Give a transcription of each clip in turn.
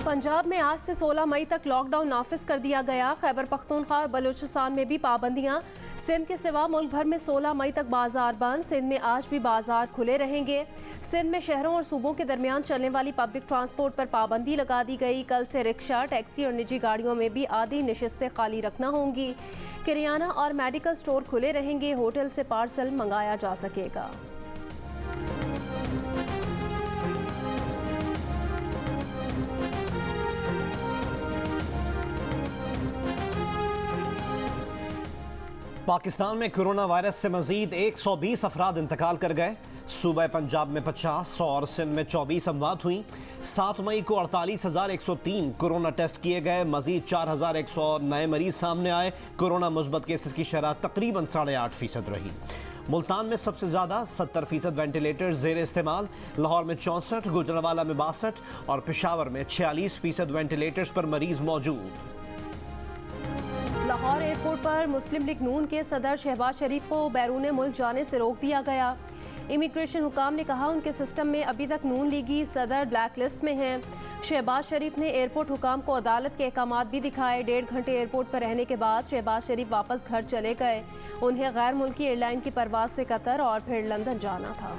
पंजाब में आज से 16 मई तक लॉकडाउन नाफिज कर दिया गया। खैबर पख्तूनख्वा और बलूचिस्तान में भी पाबंदियां। सिंध के सिवा मुल्क भर में 16 मई तक बाजार बंद। सिंध में आज भी बाजार खुले रहेंगे। सिंध में शहरों और सूबों के दरमियान चलने वाली पब्लिक ट्रांसपोर्ट पर पाबंदी लगा दी गई। कल से रिक्शा, टैक्सी और निजी गाड़ियों में भी आधी नशिस्तें खाली रखना होंगी। किरियाना और मेडिकल स्टोर खुले रहेंगे। होटल से पार्सल मंगाया जा सकेगा। पाकिस्तान में कोरोना वायरस से मजीद 120 अफराद इंतकाल कर गए। सूबा पंजाब में 50 और सिंध में 24 अमवात हुई। 7 मई को 48,103 कोरोना टेस्ट किए गए। मजीद 4,100 नए मरीज सामने आए। कोरोना मुस्बत केसेस की शरह तकरीबन 8.5% रही। मुल्तान में सबसे ज़्यादा 70% वेंटिलेटर जेर इस्तेमाल। लाहौर में 64, गुजरांवाला में 62 और पेशावर में 46% वेंटिलेटर्स पर मरीज मौजूद। लाहौर एयरपोर्ट पर मुस्लिम लीग नून के सदर शहबाज शरीफ को बैरून मुल्क जाने से रोक दिया गया। इमिग्रेशन हुकाम ने कहा उनके सिस्टम में अभी तक नून लीगी सदर ब्लैक लिस्ट में हैं। शहबाज शरीफ ने एयरपोर्ट हुकाम को अदालत के अहकामात भी दिखाए। 1.5 घंटे एयरपोर्ट पर रहने के बाद शहबाज शरीफ वापस घर चले गए। उन्हें गैर मुल्की एयरलाइन की परवाज से कतर और फिर लंदन जाना था।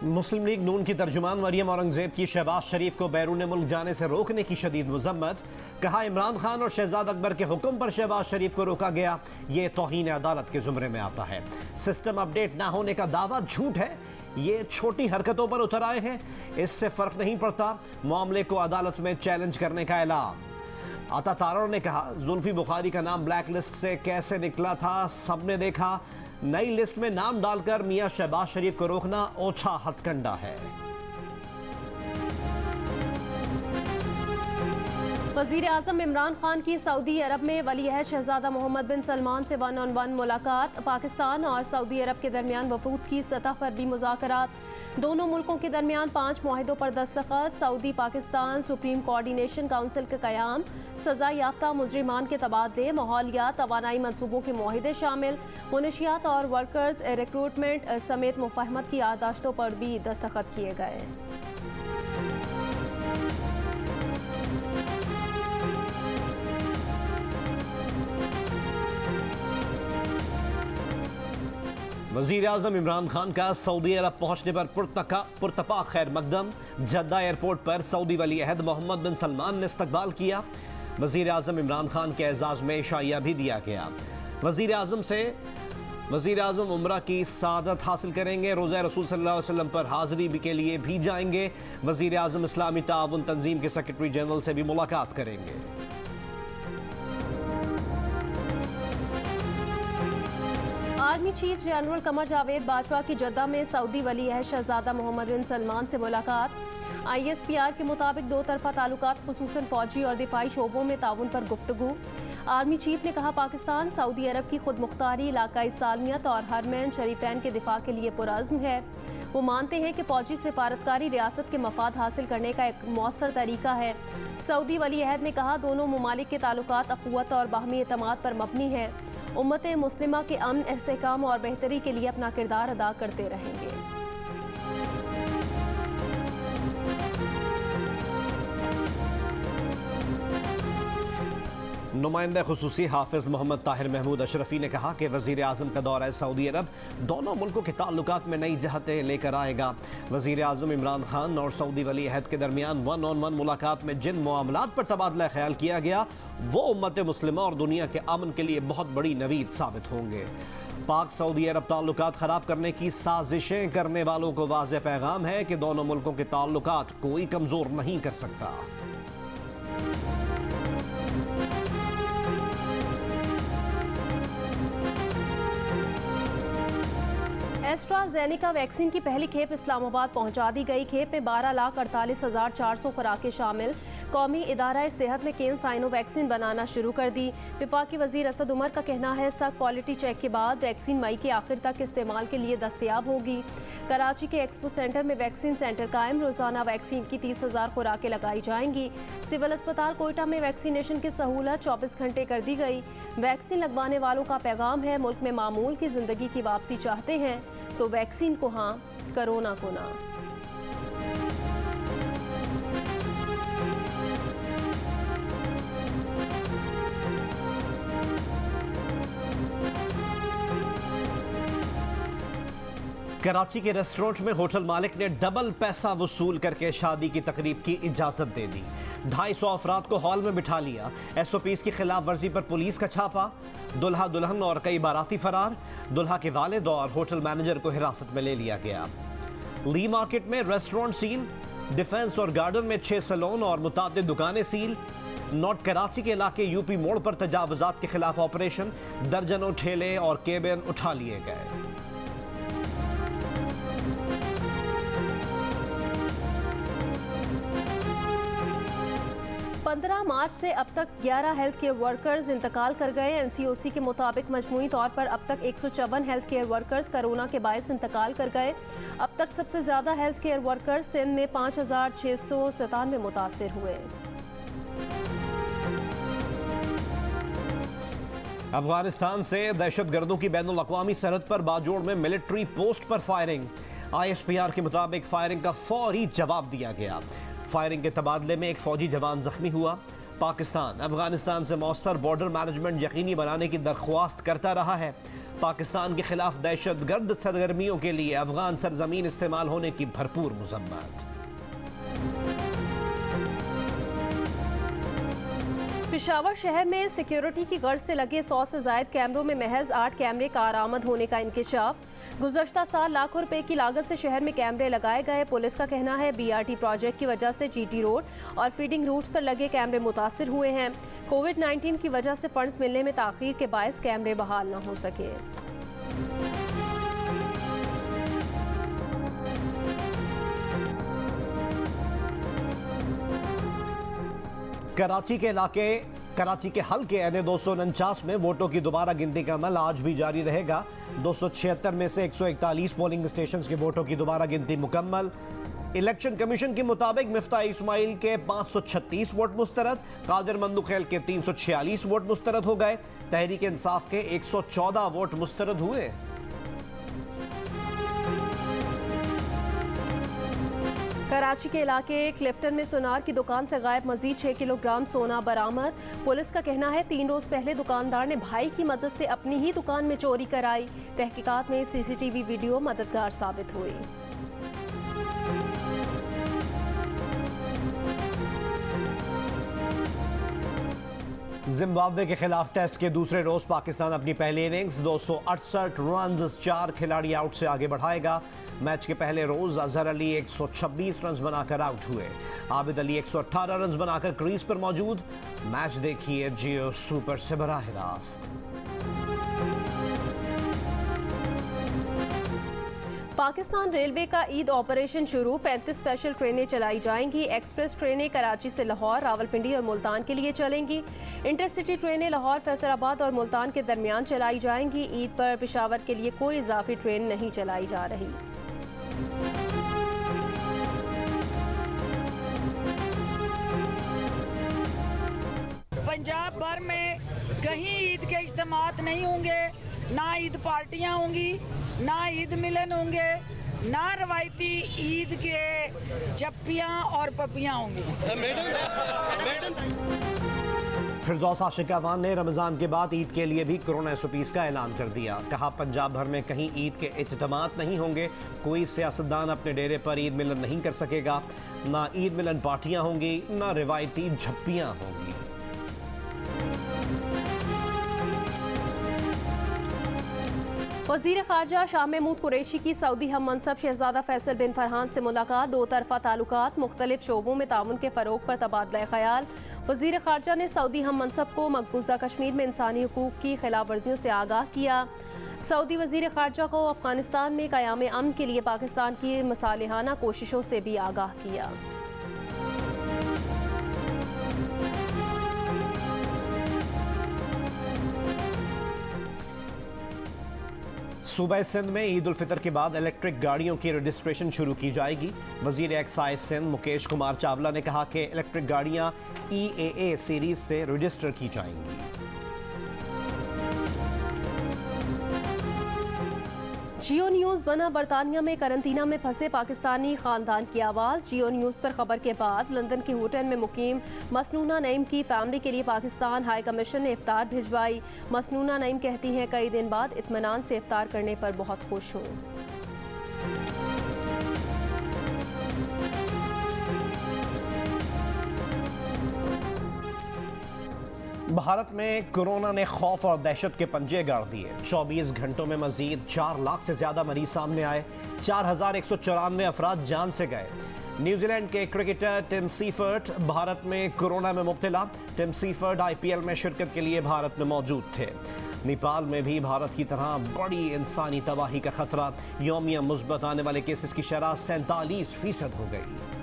मुस्लिम लीग नून की तर्जुमान मरियम औरंगजेब की शहबाज शरीफ को बैरून मुल्क जाने से रोकने की शदीद मजम्मत। कहा इमरान खान और शहजाद अकबर के हुक्म पर शहबाज शरीफ को रोका गया। ये तौहीन अदालत के जुमरे में आता है। सिस्टम अपडेट ना होने का दावा झूठ है। ये छोटी हरकतों पर उतर आए हैं, इससे फर्क नहीं पड़ता। मामले को अदालत में चैलेंज करने का ऐलान। अता तारड़ ने कहा जुल्फी बुखारी का नाम ब्लैक लिस्ट से कैसे निकला था सबने देखा। नई लिस्ट में नाम डालकर मियां शहबाज शरीफ को रोकना ओछा हथकंडा है। वज़ीर आज़म इमरान खान की सऊदी अरब में वलीअहद शहजादा मोहम्मद बिन सलमान से 1-on-1 मुलाकात। पाकिस्तान और सऊदी अरब के दरमियान वफूद की सतह पर भी मुज़ाकरात। दोनों मुल्कों के दरमियान 5 मुआहिदों पर दस्तखत। Saudi Pakistan supreme coordination council का क़याम। सज़ा याफ्ता मुजरिमान के तबादले। माहौलियात तवानाई मनसूबों के मुआहिदे शामिल। मुनशियात और वर्कर्स रिक्रूटमेंट समेत मुफाहमत की याददाश्तों पर भी दस्तखत किए गए। वज़ीर आज़म इमरान खान का सऊदी अरब पहुंचने पर पुरतपा खैर मकदम। जद्दा एयरपोर्ट पर सऊदी वली अहद मोहम्मद बिन सलमान ने इस्तकबाल किया। वज़ीर आज़म इमरान खान के एजाज़ में शाइया भी दिया गया। वज़ीर आज़म उम्रा की सादत हासिल करेंगे। रोज़ा रसूल सल्लल्लाहु अलैहि वसल्लम पर हाज़िरी के लिए भी जाएंगे। वज़ीर आज़म इस्लामी ताउन तंजीम के सेक्रेटरी जनरल से भी मुलाकात करेंगे। Army chief general Qamar Javed Bajwa की जद्दा में सऊदी वलीअहद शहजादा मोहम्मद बिन सलमान से मुलाकात। ISPR के मुताबिक दो तरफा ताल्लुकात खुसूसन फौजी और दिफाई शोबों में ताउन पर गुफ्तगू। आर्मी चीफ ने कहा पाकिस्तान सऊदी अरब की खुद मुख्तारी, इलाकाई सालमियत और हरमैन शरीफैन के दिफा के लिए पुरअज़्म है। वो मानते हैं कि फौजी सिफारतकारी रियासत के मफाद हासिल करने का एक मौसर तरीका है। सऊदी वलीअहद ने कहा दोनों ममालिक के ताल्लुकात अखुवत और बाहमी एतमाद पर मबनी है। उम्मत मुस्लिमा के अमन, इस्तेहकाम और बेहतरी के लिए अपना किरदार अदा करते रहेंगे। नुमाइंदा खुसूसी हाफिज मोहम्मद ताहिर महमूद अशरफी ने कहा कि वज़ीर आज़म का दौरा सऊदी अरब दोनों मुल्कों के ताल्लुकात में नई जहतें लेकर आएगा। वज़ीर आज़म इमरान खान और सऊदी वली अहद के दरमियान 1-on-1 मुलाकात में जिन मामलात पर तबादला ख्याल किया गया वो उम्मत मुस्लिमा और दुनिया के अमन के लिए बहुत बड़ी नवीद साबित होंगे। पाक सऊदी अरब ताल्लुकात ख़राब करने की साजिशें करने वालों को वाज़ेह पैगाम है कि दोनों मुल्कों के ताल्लुकात कोई कमज़ोर नहीं कर सकता। एस्ट्राजेनेका वैक्सीन की पहली खेप इस्लामाबाद पहुंचा दी गई। खेप में 12,48,400 खुराकें शामिल। कौमी इदारा सेहत ने केन साइनो वैक्सीन बनाना शुरू कर दी। वफाकी वजीर असद उमर का कहना है सख्त क्वालिटी चेक के बाद वैक्सीन मई के आखिर तक इस्तेमाल के लिए दस्तयाब होगी। कराची के एक्सपो सेंटर में वैक्सीन सेंटर कायम, रोजाना वैक्सीन की 30,000 खुराकें लगाई जाएंगी। सिविल अस्पताल कोयटा में वैक्सीनेशन की सहूलत 24 घंटे कर दी गई। वैक्सीन लगवाने वालों का पैगाम है, मुल्क में मामूल की जिंदगी की वापसी चाहते हैं तो वैक्सीन को हाँ, कोरोना को ना। कराची के रेस्टोरेंट में होटल मालिक ने डबल पैसा वसूल करके शादी की तकरीब की इजाजत दे दी। 250 अफराद को हॉल में बिठा लिया। SOPs की खिलाफ वर्जी पर पुलिस का छापा। दुल्हा दुल्हन और कई बाराती फरार। दुल्हा के वालिद और होटल मैनेजर को हिरासत में ले लिया गया। ली मार्केट में रेस्टोरेंट सील। डिफेंस और गार्डन में 6 सैलून और मुतादिद दुकानें सील। नॉर्थ कराची के इलाके UP मोड़ पर तजावुजात के खिलाफ ऑपरेशन। दर्जनों ठेले और केबिन उठा लिए गए। 15 मार्च से अब तक 11 हेल्थ केयर वर्कर्स इंतकाल कर गए। NCOC के मुताबिक मजमूई तौर पर अब तक 154 हेल्थ केयर वर्कर्स कोरोना के बायस इंतकाल कर गए। अब तक सबसे ज़्यादा हेल्थ केयर वर्कर्स सिंध में 5,697 मुतासिर हुए। अफगानिस्तान से दहशतगर्दों की बैनुल अक़वामी सरहद पर बाजोड़ में मिलिट्री पोस्ट पर फायरिंग। ISPR के मुताबिक फायरिंग का फौरी जवाब दिया गया। फायरिंग के तबादले में एक फौजी जवान जख्मी हुआ। पाकिस्तान अफगानिस्तान से मौसर बॉर्डर मैनेजमेंट यकीनी बनाने की दरख्वास्त करता रहा है। पाकिस्तान के खिलाफ दहशतगर्द सरगर्मियों के लिए अफगान सरजमीन इस्तेमाल होने की भरपूर मज़म्मत। पेशावर शहर में सिक्योरिटी की गर्ज से लगे 100 से ज़ायद कैमरों में महज 8 कैमरे कारआमद होने का इंकशाफ। गुज़श्ता साल लाखों रुपए की लागत से शहर में कैमरे लगाए गए। पुलिस का कहना है BRT प्रोजेक्ट की वजह से GT रोड और फीडिंग रूट्स पर लगे कैमरे मुतासिर हुए हैं। कोविड-19 की वजह से फंड्स मिलने में ताख़ीर के बायस कैमरे बहाल न हो सके। कराची के हल्के NA 249 में वोटों की दोबारा गिनती का अमल आज भी जारी रहेगा। 276 में से 141 पोलिंग स्टेशन के वोटों की दोबारा गिनती मुकम्मल। इलेक्शन कमीशन के मुताबिक मिफ्ता इस्माइल के 536 वोट मुस्तरद, कादिर मंदुखेल के 346 वोट मुस्तरद हो गए। तहरीक इंसाफ के 114 वोट मुस्तरद हुए। कराची के इलाके क्लिफ्टन में सोनार की दुकान से गायब मजीद 6 किलोग्राम सोना बरामद। पुलिस का कहना है 3 रोज पहले दुकानदार ने भाई की मदद से अपनी ही दुकान में चोरी कराई। तहकीकात में CCTV वीडियो मददगार साबित हुई। जिम्बाब्वे के खिलाफ टेस्ट के दूसरे रोज पाकिस्तान अपनी पहली इनिंग्स 268 रन 4 खिलाड़ी आउट से आगे बढ़ाएगा। मैच के पहले रोज अजहर अली 126 रन बनाकर आउट हुए। आबिद अली 118 रन बनाकर क्रीज पर मौजूद। मैच देखिए जियो सुपर से बराह रास्त। पाकिस्तान रेलवे का ईद ऑपरेशन शुरू। 35 स्पेशल ट्रेनें चलाई जाएंगी। एक्सप्रेस ट्रेनें कराची से लाहौर, रावलपिंडी और मुल्तान के लिए चलेंगी। इंटरसिटी ट्रेनें लाहौर, फैसलाबाद और मुल्तान के दरमियान चलाई जाएंगी। ईद पर पेशावर के लिए कोई इजाफी ट्रेन नहीं चलाई जा रही। पंजाब भर में कहीं ईद के इज्तिमात नहीं होंगे, ना ईद पार्टियां होंगी, ना ईद मिलन होंगे, ना रवायती ईद के जप्पियां और पपियां होंगी। फिरदौस आशिक अवान ने रमज़ान के बाद ईद के लिए भी कोरोना SOPs का ऐलान कर दिया। कहा पंजाब भर में कहीं ईद के इज्तिमात नहीं होंगे। कोई सियासतदान अपने डेरे पर ईद मिलन नहीं कर सकेगा। ना ईद मिलन पार्टियां होंगी, ना रिवायती झप्पियां होंगी। वज़ीर ख़ारजा शाह महमूद कुरैशी की सऊदी हम मनसब शहजादा फैसल बिन फरहान से मुलाकात। 2 तरफ़ा ताल्लुकात, मुख्तलिफ शोबों में ताउन के फ़रोग़ पर तबादला ख़याल। वज़ीर ख़ारजा ने सऊदी हम मनसब को मकबूजा कश्मीर में इंसानी हुकूक़ की खिलाफ वर्जियों से आगाह किया। सऊदी वज़ीर ख़ारजा को अफ़गानिस्तान में क़याम अमन के लिए पाकिस्तान की मसालिहाना कोशिशों से भी आगाह किया। सूबे सिंध में ईद उल फितर के बाद इलेक्ट्रिक गाड़ियों की रजिस्ट्रेशन शुरू की जाएगी। वजीर एक्साइज सिंध मुकेश कुमार चावला ने कहा कि इलेक्ट्रिक गाड़ियां EAA सीरीज से रजिस्टर की जाएंगी। जियो न्यूज़ बना बरतानिया में करंतना में फंसे पाकिस्तानी खानदान की आवाज़। जियो न्यूज़ पर खबर के बाद लंदन के होटल में मुकीम मसनूना नईम की फैमिली के लिए पाकिस्तान हाई कमीशन ने इफ्तार भिजवाई। मसनूना नईम कहती हैं, कई दिन बाद इत्मीनान से इफ्तार करने पर बहुत खुश हूँ। भारत में कोरोना ने खौफ और दहशत के पंजे गाड़ दिए। 24 घंटों में मजीद 4 लाख से ज्यादा मरीज सामने आए। 4194 अफराद जान से गए। न्यूजीलैंड के क्रिकेटर टिम सीफर्ट भारत में कोरोना में मुब्तला। टिम सीफर्ट IPL में शिरकत के लिए भारत में मौजूद थे। नेपाल में भी भारत की तरह बड़ी इंसानी तबाही का खतरा। यौमिया मुस्बत आने वाले केसेस की शरह 47% हो गई।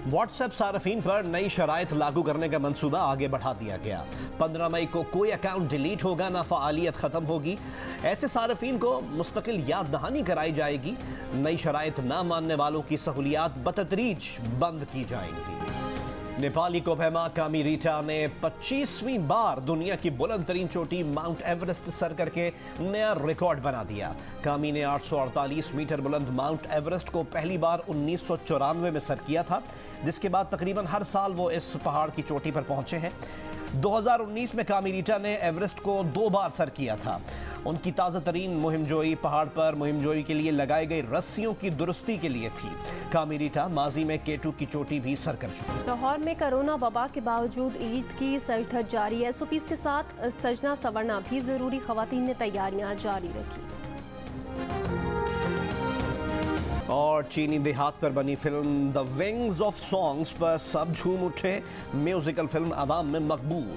व्हाट्सएप सार्फिन पर नई शराइत लागू करने का मंसूबा आगे बढ़ा दिया गया। 15 मई को कोई अकाउंट डिलीट होगा ना फ़ालियत ख़त्म होगी। ऐसे सार्फिन को मुस्तकिल याद दहानी कराई जाएगी। नई शराइत ना मानने वालों की सहूलियात बतदरीज बंद की जाएंगी। नेपाली कोबहमा कामी रीटा ने 25वीं बार दुनिया की बुलंद तरीन चोटी माउंट एवरेस्ट सर करके नया रिकॉर्ड बना दिया। कामी ने 848 मीटर बुलंद माउंट एवरेस्ट को पहली बार 1994 में सर किया था, जिसके बाद तकरीबन हर साल वो इस पहाड़ की चोटी पर पहुंचे हैं। 2019 में कामी रीटा ने एवरेस्ट को 2 बार सर किया था। उनकी ताज़ा तरीन मुहिमजोई पहाड़ पर मुहिमजोई के लिए लगाई गई रस्सियों की दुरुस्ती के लिए थी। कामी रीटा माजी में K2 की चोटी भी सर कर चुकी। लाहौर में कोरोना वबा के बावजूद ईद की सजधज जारी है। SOPs के साथ सजना संवरना भी जरूरी। खवातीन ने तैयारियां जारी रखी। और चीनी देहात पर बनी film the wings of songs पर सब झूम उठे। म्यूजिकल फिल्म अवाम में मकबूल।